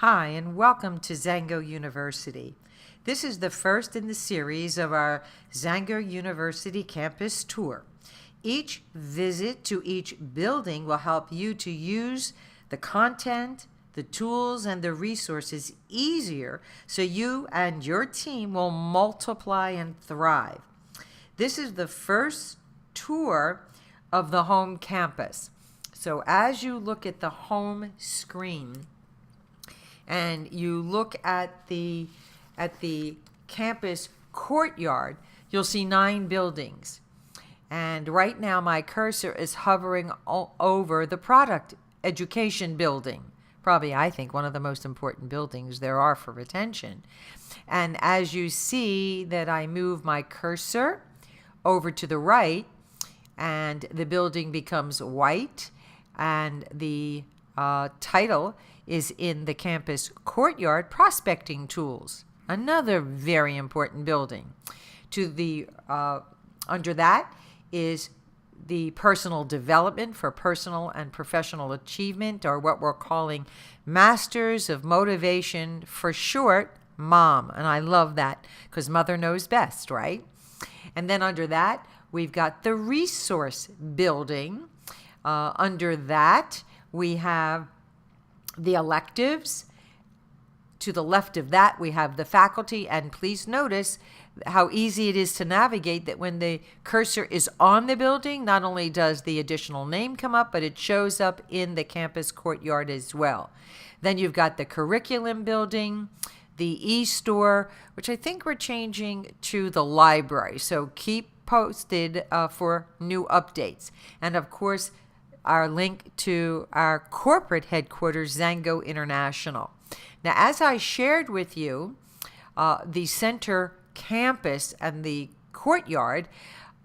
Hi, and welcome to Zango University. This is the first in the series of our Zango University campus tour. Each visit to each building will help you to use the content, the tools, and the resources easier so you and your team will multiply and thrive. This is the first tour of the home campus. So as you look at the home screen, and you look at the campus courtyard, you'll see 9 buildings. And right now my cursor is hovering over the product education building. Probably, I think, one of the most important buildings there are for retention. And as you see that I move my cursor over to the right, and the building becomes white, and the title is in the campus courtyard, prospecting tools, another very important building. To the under that is the personal development for personal and professional achievement, or what we're calling Masters of Motivation, for short, MOM. And I love that because mother knows best, right? And then under that, we've got the resource building. Under that, we have the electives. To the left of that, we have the faculty, and please notice how easy it is to navigate, that when the cursor is on the building, not only does the additional name come up, but it shows up in the campus courtyard as well. Then you've got the curriculum building, the e-store, which I think we're changing to the library, so keep posted for new updates. And of course, our link to our corporate headquarters, Zango International. Now, as I shared with you, the center campus and the courtyard,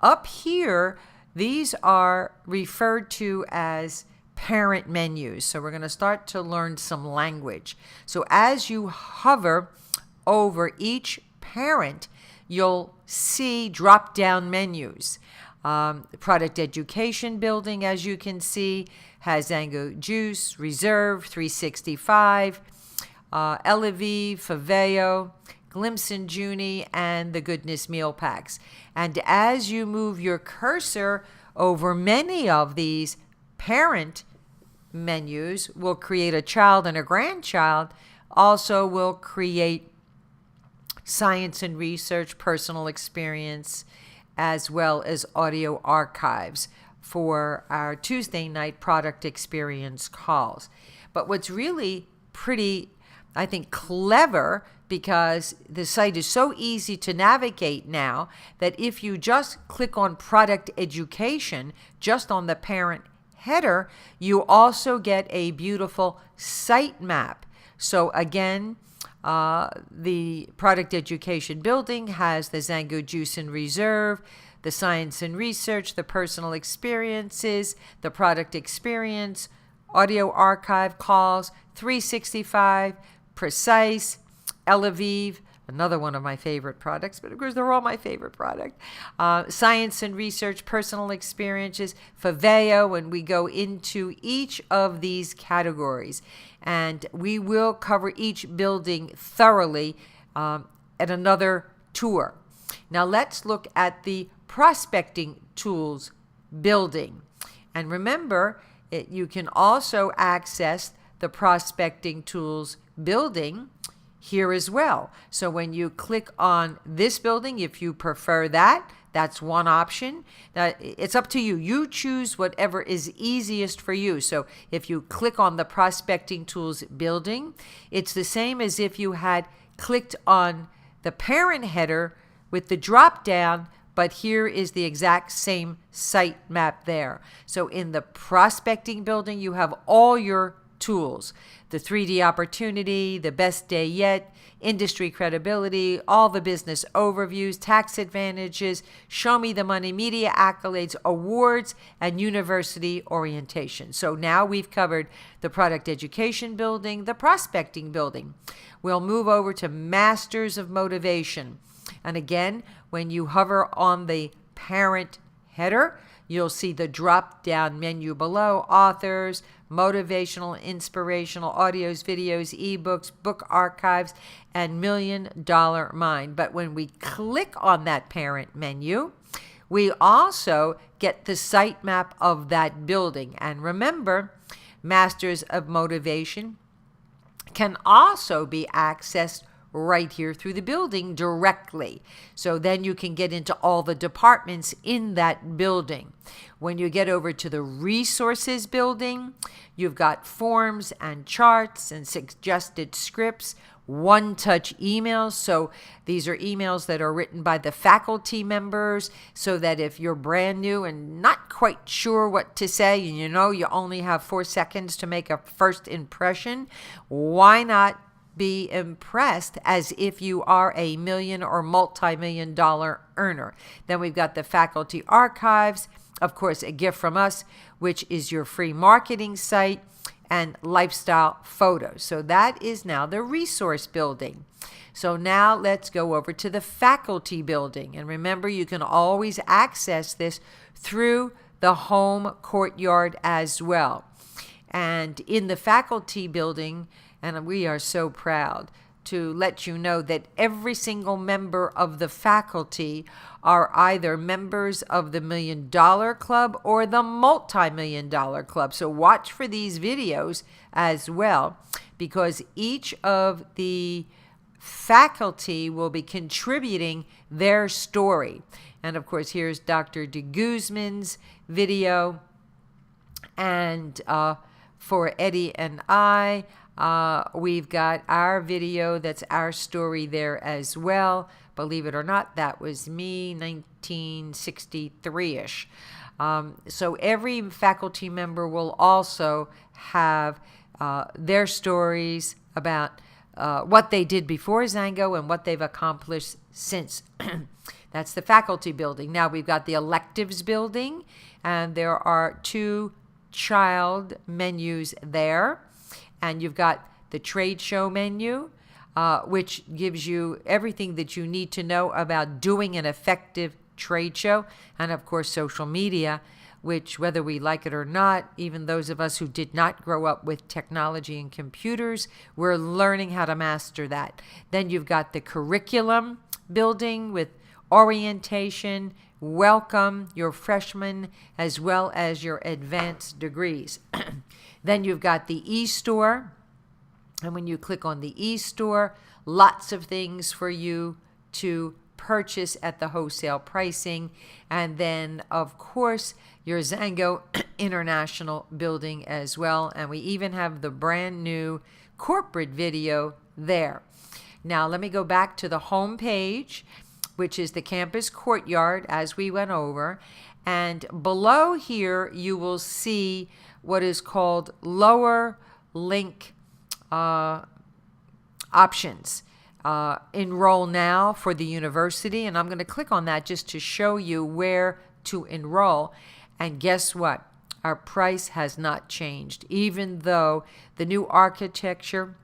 up here, these are referred to as parent menus. So we're going to start to learn some language. So as you hover over each parent, you'll see drop-down menus. Product education building, as you can see, has Zango Juice, Reserve, 365, Elevive, Faveo, Glimpse and Junie, and the Goodness Meal Packs. And as you move your cursor over many of these parent menus, will create a child and a grandchild, also will create science and research, personal experience, as well as audio archives for our Tuesday night product experience calls. But what's really pretty, I think, clever, because the site is so easy to navigate now, that if you just click on product education, just on the parent header, you also get a beautiful site map. So again, the product education building has the Zango Juice and Reserve, the science and research, the personal experiences, the product experience, audio archive calls, 365, Precise, Elevive, another one of my favorite products, but of course they're all my favorite product. Science and research, personal experiences, Faveo, when we go into each of these categories. And we will cover each building thoroughly at another tour. Now let's look at the prospecting tools building. And remember, you can also access the prospecting tools building here as well. So when you click on this building, if you prefer that, that's one option. Now, it's up to you. You choose whatever is easiest for you. So if you click on the prospecting tools building, it's the same as if you had clicked on the parent header with the drop down, but here is the exact same site map there. So in the prospecting building, you have all your tools: the 3D opportunity, the best day yet, industry credibility, all the business overviews, tax advantages, show me the money, media accolades, awards, and university orientation. So now we've covered the product education building, the prospecting building. We'll move over to Masters of Motivation. And again, when you hover on the parent header, you'll see the drop-down menu below: authors, motivational, inspirational audios, videos, ebooks, book archives, and $1 Million Mind. But when we click on that parent menu, we also get the site map of that building. And remember, Masters of Motivation can also be accessed right here through the building directly. So then you can get into all the departments in that building. When you get over to the resources building, you've got forms and charts and suggested scripts, one-touch emails. So these are emails that are written by the faculty members, so that if you're brand new and not quite sure what to say, and you know you only have 4 seconds to make a first impression, why not be impressed as if you are a million or multi-million dollar earner? Then we've got the faculty archives, of course, a gift from us, which is your free marketing site, and lifestyle photos. So that is now the resource building. So now let's go over to the faculty building. And remember, you can always access this through the home courtyard as well. And in the faculty building, and we are so proud to let you know that every single member of the faculty are either members of the $1 Million Club or the Multi-Million Dollar Club. So watch for these videos as well, because each of the faculty will be contributing their story. And of course, here's Dr. de Guzman's video. And for Eddie and I, we've got our video, that's our story there as well. Believe it or not, that was me, 1963-ish. So every faculty member will also have their stories about what they did before Zango and what they've accomplished since. That's the faculty building. Now we've got the electives building, and there are 2 child menus there. And you've got the trade show menu, which gives you everything that you need to know about doing an effective trade show. And of course, social media, which, whether we like it or not, even those of us who did not grow up with technology and computers, we're learning how to master that. Then you've got the curriculum building with orientation, welcome, your freshmen, as well as your advanced degrees. Then you've got the e-store, and when you click on the e-store, lots of things for you to purchase at the wholesale pricing. And then, of course, your Zango International building as well. And we even have the brand new corporate video there. Now, let me go back to the home page, which is the campus courtyard, as we went over. And below here, you will see what is called lower link options. Enroll now for the university. And I'm going to click on that just to show you where to enroll. And guess what? Our price has not changed, even though the new architecture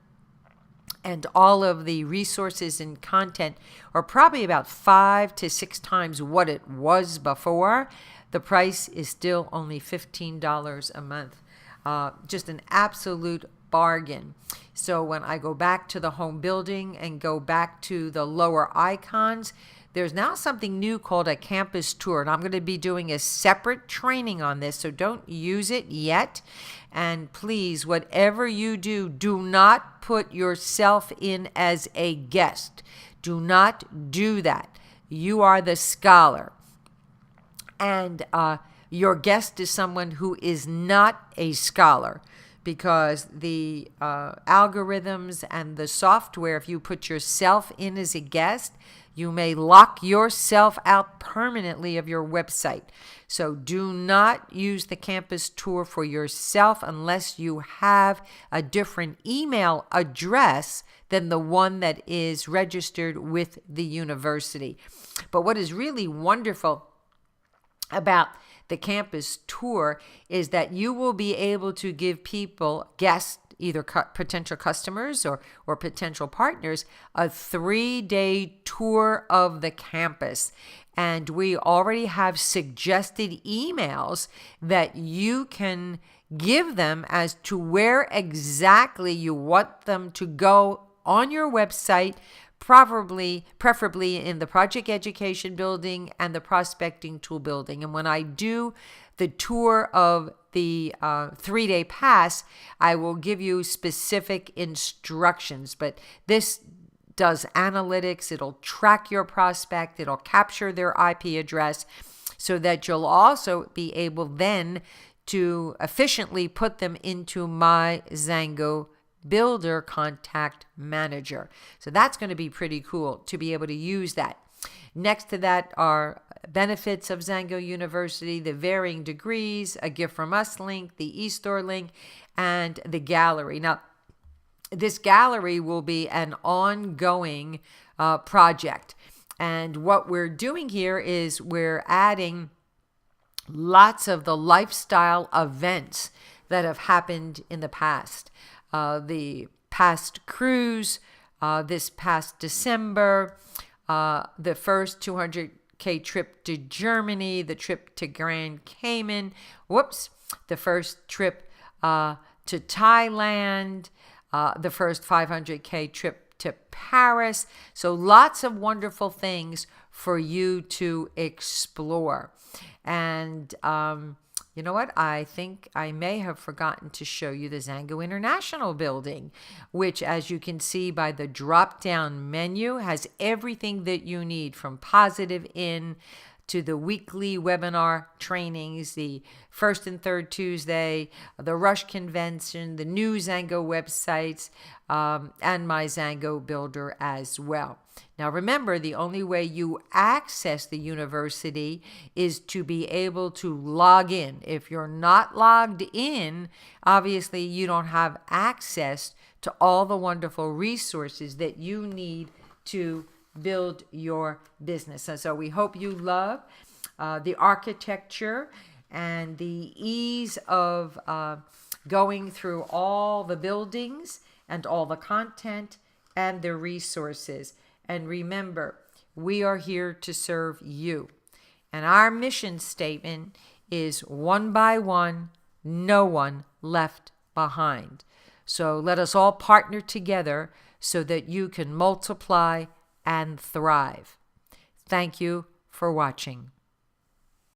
and all of the resources and content are probably about 5 to 6 times what it was before. The price is still only $15 a month. Just an absolute bargain. So when I go back to the home building and go back to the lower icons, there's now something new called a campus tour. And I'm going to be doing a separate training on this, so don't use it yet. And please, whatever you do, do not put yourself in as a guest. Do not do that. You are the scholar. And your guest is someone who is not a scholar, because the algorithms and the software, if you put yourself in as a guest, you may lock yourself out permanently of your website. So do not use the campus tour for yourself unless you have a different email address than the one that is registered with the university. But what is really wonderful about the campus tour is that you will be able to give people, guests, either potential customers or potential partners, a 3-day tour of the campus. And we already have suggested emails that you can give them as to where exactly you want them to go on your website, preferably in the project education building and the prospecting tool building. And when I do the tour of the 3-day pass, I will give you specific instructions. But this does analytics. It'll track your prospect. It'll capture their IP address so that you'll also be able then to efficiently put them into my Zango Builder Contact Manager. So that's going to be pretty cool to be able to use that. Next to that are benefits of Zango University, the varying degrees, a gift from us link, the eStore link, and the gallery. Now, this gallery will be an ongoing project. And what we're doing here is we're adding lots of the lifestyle events that have happened in the past. The past cruise, this past December, the first 200K trip to Germany, the trip to Grand Cayman, the first trip to Thailand, the first 500K trip to Paris. So lots of wonderful things for you to explore. And you know what? I think I may have forgotten to show you the Zango International building, which, as you can see by the drop-down menu, has everything that you need, from Positive In to the weekly webinar trainings, the first and third Tuesday, the Rush Convention, the new Zango websites, and my Zango Builder as well. Now remember, the only way you access the university is to be able to log in. If you're not logged in, obviously you don't have access to all the wonderful resources that you need to build your business. And so we hope you love the architecture and the ease of going through all the buildings and all the content and the resources. And remember, we are here to serve you. And our mission statement is one by one, no one left behind. So let us all partner together so that you can multiply and thrive. Thank you for watching.